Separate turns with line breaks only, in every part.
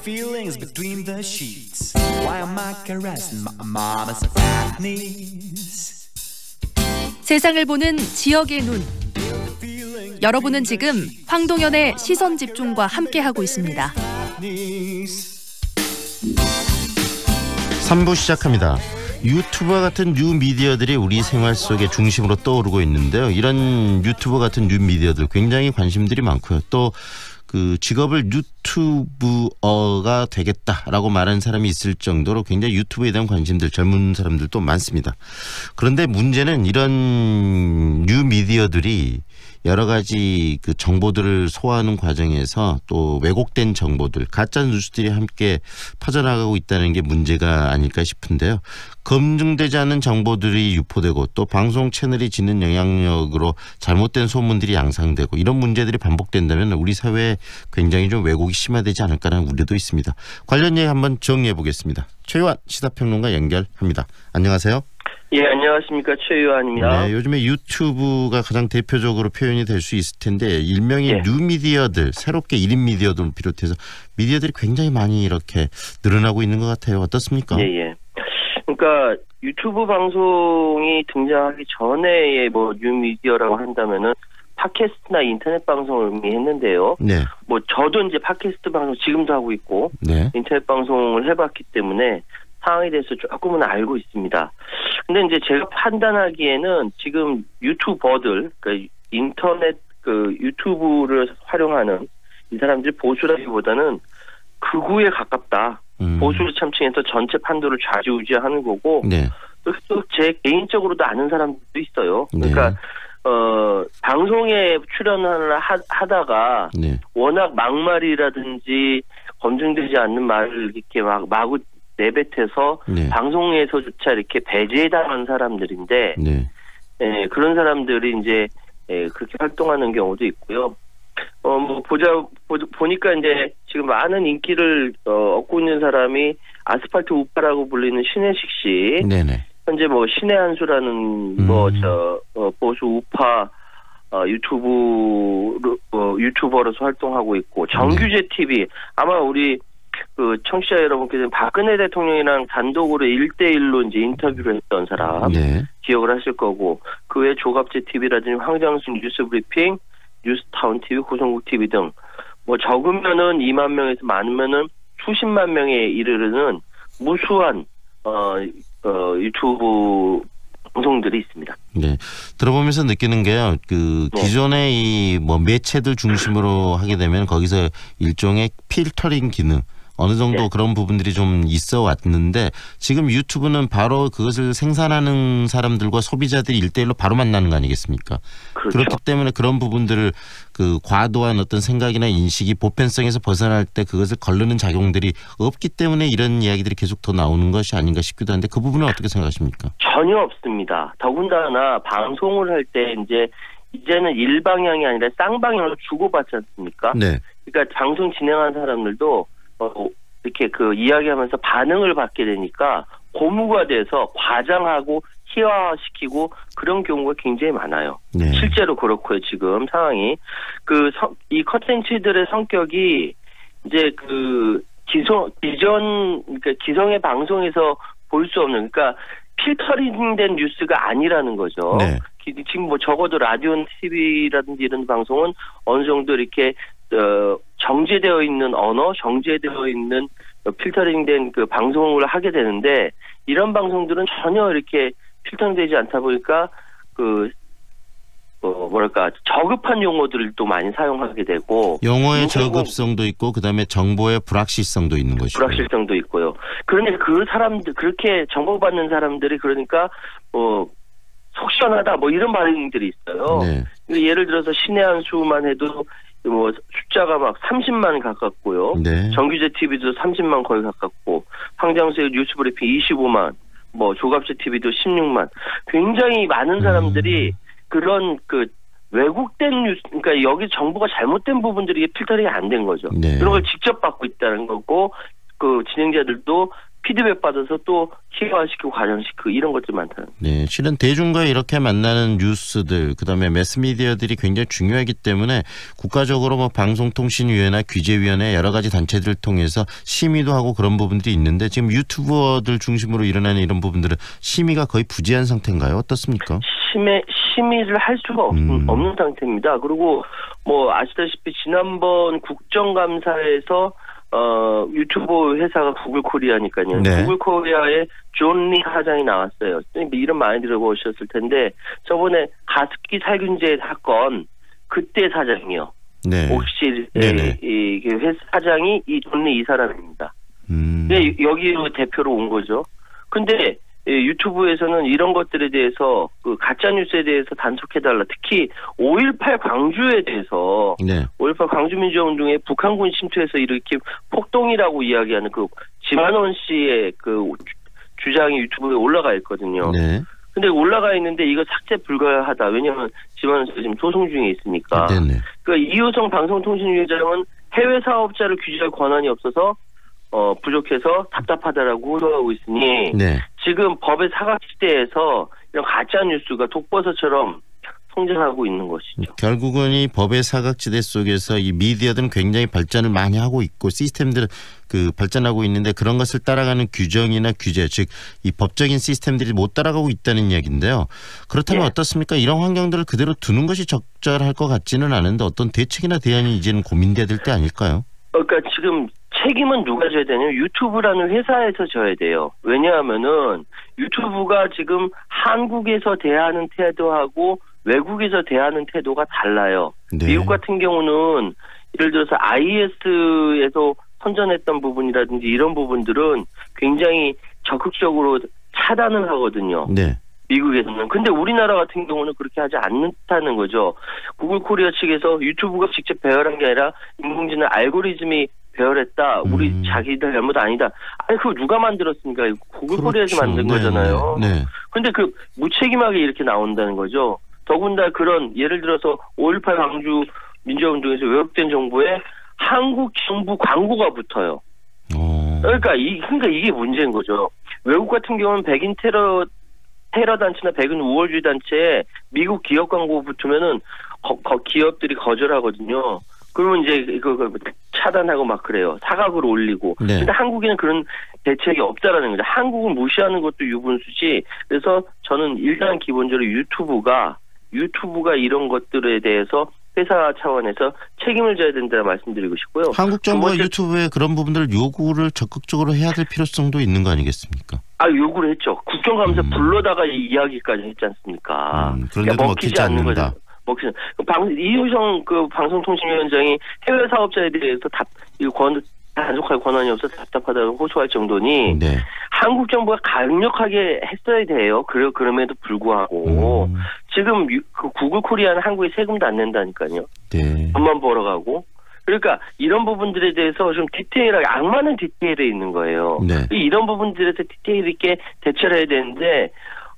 feelings between the sheets. Why am I caressing my mama's fat knees?
세상을 보는 지역의 눈. 여러분은 지금 황동현의 시선 집중과 함께하고 있습니다.
3부 시작합니다. 유튜버 같은 뉴미디어들이 우리 생활 속의 중심으로 떠오르고 있는데요. 이런 유튜버 같은 뉴미디어들 굉장히 관심들이 많고요. 또 그 직업을 유튜버가 되겠다라고 말하는 사람이 있을 정도로 굉장히 유튜브에 대한 관심들 젊은 사람들도 많습니다. 그런데 문제는 이런 뉴미디어들이 여러 가지 그 정보들을 소화하는 과정에서 또 왜곡된 정보들, 가짜 뉴스들이 함께 퍼져나가고 있다는 게 문제가 아닐까 싶은데요. 검증되지 않은 정보들이 유포되고 또 방송 채널이 지는 영향력으로 잘못된 소문들이 양상되고 이런 문제들이 반복된다면 우리 사회에 굉장히 좀 왜곡이 심화되지 않을까라는 우려도 있습니다. 관련 얘기 한번 정리해 보겠습니다. 최요한 시사평론가 연결합니다. 안녕하세요.
예, 안녕하십니까. 최유한입니다.
네, 요즘에 유튜브가 가장 대표적으로 표현이 될 수 있을 텐데 일명의 뉴미디어들, 새롭게 1인 미디어들을 비롯해서 미디어들이 굉장히 많이 이렇게 늘어나고 있는 것 같아요. 어떻습니까?
예. 그러니까 유튜브 방송이 등장하기 전에 뭐 뉴미디어라고 한다면은 팟캐스트나 인터넷 방송을 이미 했는데요.
네.
뭐 저도 이제 팟캐스트 방송 지금도 하고 있고 인터넷 방송을 해봤기 때문에 상황에 대해서 조금은 알고 있습니다. 근데 이제 제가 판단하기에는 지금 유튜버들, 그러니까 인터넷 그 유튜브를 활용하는 이 사람들이 보수라기보다는 극우에 가깝다. 보수를 참칭해서 전체 판도를 좌지우지하는 거고, 또 제 개인적으로도 아는 사람들도 있어요. 그러니까 방송에 출연을 하다가 워낙 막말이라든지 검증되지 않는 말을 이렇게 마구 내뱉어서 방송에서조차 이렇게 배제당한 사람들인데 그런 사람들이 이제 그렇게 활동하는 경우도 있고요. 뭐 보니까 이제 지금 많은 인기를 얻고 있는 사람이 아스팔트 우파라고 불리는 신혜식 씨. 현재 뭐 신의 한수라는 보수 우파 유튜버로서 활동하고 있고 정규제 TV 아마 우리 그 청취자 여러분께서는 박근혜 대통령이랑 단독으로 1대1로 이제 인터뷰를 했던 사람 기억을 하실 거고 그 외 조갑제 TV라든지 황장순 뉴스브리핑, 뉴스타운 TV, 고성국 TV 등 뭐 적으면은 2만 명에서 많으면은 수십만 명에 이르르는 무수한 유튜브 방송들이 있습니다. 네,
들어보면서 느끼는 게요. 그 기존의 이 뭐 매체들 중심으로 하게 되면 거기서 일종의 필터링 기능 어느 정도 그런 부분들이 좀 있어 왔는데 지금 유튜브는 바로 그것을 생산하는 사람들과 소비자들이 1대1로 바로 만나는 거 아니겠습니까? 그렇기 때문에 그런 부분들을 그 과도한 어떤 생각이나 인식이 보편성에서 벗어날 때 그것을 거르는 작용들이 없기 때문에 이런 이야기들이 계속 더 나오는 것이 아닌가 싶기도 한데 그 부분은 어떻게 생각하십니까?
전혀 없습니다. 더군다나 방송을 할 때 이제는 일방향이 아니라 쌍방향으로 주고받지 않습니까? 그러니까 방송 진행하는 사람들도 이렇게 그 이야기하면서 반응을 받게 되니까 고무가 돼서 과장하고 희화화시키고 그런 경우가 굉장히 많아요. 실제로 그렇고요. 지금 상황이 이 컨텐츠들의 성격이 이제 그 그러니까 기성의 방송에서 볼 수 없는 그러니까 필터링된 뉴스가 아니라는 거죠. 지금 뭐 적어도 라디오, TV라든지 이런 방송은 어느 정도 이렇게 정제되어 있는 언어, 정제되어 있는 필터링된 그 방송을 하게 되는데 이런 방송들은 전혀 이렇게 필터링되지 않다 보니까 저급한 용어들을 또 많이 사용하게 되고
용어의 저급성도 있고 그다음에 정보의 불확실성도 있는 것이고
불확실성도 있고요. 그런데 그 사람들 그렇게 정보받는 사람들이 그러니까 속 시원하다 뭐 이런 반응들이 있어요. 예를 들어서 신의 한수만 해도 뭐 숫자가 막 30만 가깝고요. 정규제 TV도 30만 거의 가깝고 황장수의 뉴스브리핑 25만 뭐 조갑제 TV도 16만 굉장히 많은 사람들이 그런 그 왜곡된 뉴스 그러니까 여기 정보가 잘못된 부분들이 필터링이 안 된 거죠. 그런 걸 직접 받고 있다는 거고 그 진행자들도 피드백 받아서 또 희화시키고 과장시키고 이런 것들이 많다는.
네, 실은 대중과 이렇게 만나는 뉴스들, 그다음에 매스미디어들이 굉장히 중요하기 때문에 국가적으로 뭐 방송통신위원회나 규제위원회 여러 가지 단체들을 통해서 심의도 하고 그런 부분들이 있는데 지금 유튜버들 중심으로 일어나는 이런 부분들은 심의가 거의 부재한 상태인가요? 어떻습니까?
심의를 할 수가 없는 상태입니다. 그리고 뭐 아시다시피 지난번 국정감사에서 유튜브 회사가 구글코리아니까요.
네.
구글코리아의 존 리 사장이 나왔어요. 이름 많이 들어보셨을 텐데 저번에 가습기 살균제 사건 그때 사장이요.
네.
혹시 이 회사 사장이 이 존 리 이 사람입니다. 여기로 대표로 온 거죠. 근데 유튜브에서는 이런 것들에 대해서 그 가짜 뉴스에 대해서 단속해달라. 특히 5.18 광주에 대해서 5.18 광주민주화운동에 북한군 침투해서 이렇게 폭동이라고 이야기하는 그 지만원 씨의 그 주장이 유튜브에 올라가 있거든요. 네. 근데 올라가 있는데 이거 삭제 불가하다. 왜냐하면 지만원 씨가 지금 소송 중에 있으니까. 그러니까 이효성 방송통신위원장은 해외 사업자를 규제할 권한이 없어서 부족해서 답답하다라고 호소하고 있으니 지금 법의 사각지대에서 이런 가짜 뉴스가 독버섯처럼 성장하고 있는 것이죠.
결국은 이 법의 사각지대 속에서 이 미디어들은 굉장히 발전을 많이 하고 있고 시스템들은 그 발전하고 있는데 그런 것을 따라가는 규정이나 규제, 즉 이 법적인 시스템들이 못 따라가고 있다는 이야기인데요. 그렇다면 어떻습니까? 이런 환경들을 그대로 두는 것이 적절할 것 같지는 않은데 어떤 대책이나 대안이 이제는 고민돼야 될 때 아닐까요?
그러니까 지금 책임은 누가 져야 되냐면 유튜브라는 회사에서 져야 돼요. 왜냐하면은 유튜브가 지금 한국에서 대하는 태도하고 외국에서 대하는 태도가 달라요. 미국 같은 경우는 예를 들어서 IS에서 선전했던 부분이라든지 이런 부분들은 굉장히 적극적으로 차단을 하거든요. 미국에서는. 근데 우리나라 같은 경우는 그렇게 하지 않는다는 거죠. 구글 코리아 측에서 유튜브가 직접 배열한 게 아니라 인공지능 알고리즘이 배열했다. 우리 자기들 잘못 아니다. 아니 그거 누가 만들었습니까? 구글 코리아에서 만든 거잖아요. 근데 그 무책임하게 이렇게 나온다는 거죠. 더군다나 그런 예를 들어서 5.18 광주 민주화운동에서 왜곡된 정보에 한국 정부 광고가 붙어요. 그러니까 이게 문제인 거죠. 외국 같은 경우는 백인 테러 단체나 백인 우월주의 단체에 미국 기업 광고 붙으면은 기업들이 거절하거든요. 그러면 이제 차단하고 막 그래요. 사각으로 올리고. 근데 한국에는 그런 대책이 없다라는 거죠. 한국을 무시하는 것도 유분수지. 그래서 저는 일단 기본적으로 유튜브가 이런 것들에 대해서 회사 차원에서 책임을 져야 된다고 말씀드리고 싶고요.
한국 정부가 유튜브에 그런 부분들 요구를 적극적으로 해야 될 필요성도 있는 거 아니겠습니까?
요구를 했죠. 국정감사 불러다가 이야기까지 했지 않습니까?
그런데도 먹히지 않는다.
이효성 그 방송통신위원장이 해외 사업자에 대해서 단속할 권한이 없어서 답답하다고 호소할 정도니 한국 정부가 강력하게 했어야 돼요. 그럼에도 불구하고 지금 그 구글 코리아는 한국에 세금도 안 낸다니까요. 돈만 벌어가고. 그러니까 이런 부분들에 대해서 좀 디테일하게 악마는 디테일에 있는 거예요. 이런 부분들에서 디테일 있게 대처를 해야 되는데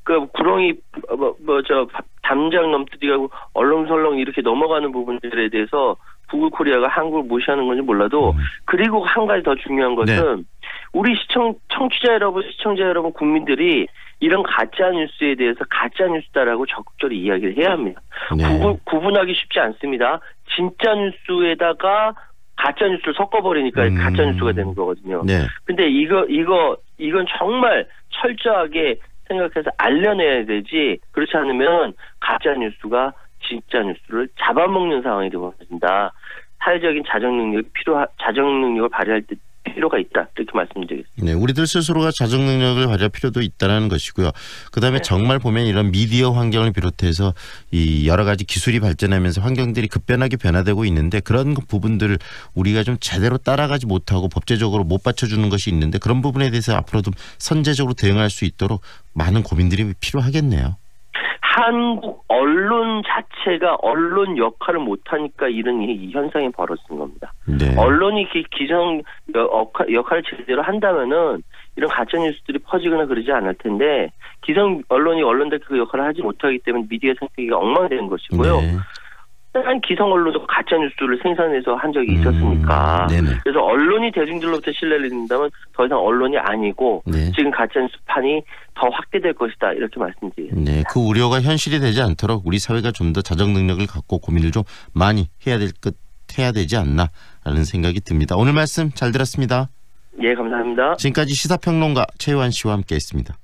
그 구렁이 담장 넘뜨리고 얼렁설렁 이렇게 넘어가는 부분들에 대해서 구글 코리아가 한국을 무시하는 건지 몰라도 그리고 한 가지 더 중요한 것은 우리 청취자 여러분, 시청자 여러분, 국민들이 이런 가짜 뉴스에 대해서 가짜 뉴스다라고 적극적으로 이야기를 해야 합니다. 구분하기 쉽지 않습니다. 진짜 뉴스에다가 가짜 뉴스를 섞어버리니까 가짜 뉴스가 되는 거거든요. 근데 이건 정말 철저하게 생각해서 알려내야 되지. 그렇지 않으면 가짜 뉴스가 진짜 뉴스를 잡아먹는 상황이 되어진다. 사회적인 자정 능력을 발휘할 때 필요가 있다. 이렇게 말씀드리겠습니다.
우리들 스스로가 자정 능력을 발휘할 필요도 있다는 것이고요. 그다음에 정말 보면 이런 미디어 환경을 비롯해서 이 여러 가지 기술이 발전하면서 환경들이 급변하게 변화되고 있는데 그런 부분들을 우리가 좀 제대로 따라가지 못하고 법제적으로 못 받쳐주는 것이 있는데 그런 부분에 대해서 앞으로도 선제적으로 대응할 수 있도록 많은 고민들이 필요하겠네요.
한국 언론 자체가 언론 역할을 못하니까 이런 이 현상이 벌어진 겁니다. 언론이 기성 역할을 제대로 한다면은 이런 가짜 뉴스들이 퍼지거나 그러지 않을 텐데 기성 언론이 언론들 그 역할을 하지 못하기 때문에 미디어 생태계가 엉망되는 것이고요. 다른 기성 언론도 가짜 뉴스를 생산해서 한 적이 있었으니까. 그래서 언론이 대중들로부터 신뢰를 잃는다면 더 이상 언론이 아니고 네. 지금 가짜 뉴스판이 더 확대될 것이다 이렇게 말씀드립니다.
네, 그 우려가 현실이 되지 않도록 우리 사회가 좀 더 자정 능력을 갖고 고민을 좀 많이 해야 되지 않나라는 생각이 듭니다. 오늘 말씀 잘 들었습니다.
예, 감사합니다.
지금까지 시사평론가 최유한 씨와 함께했습니다.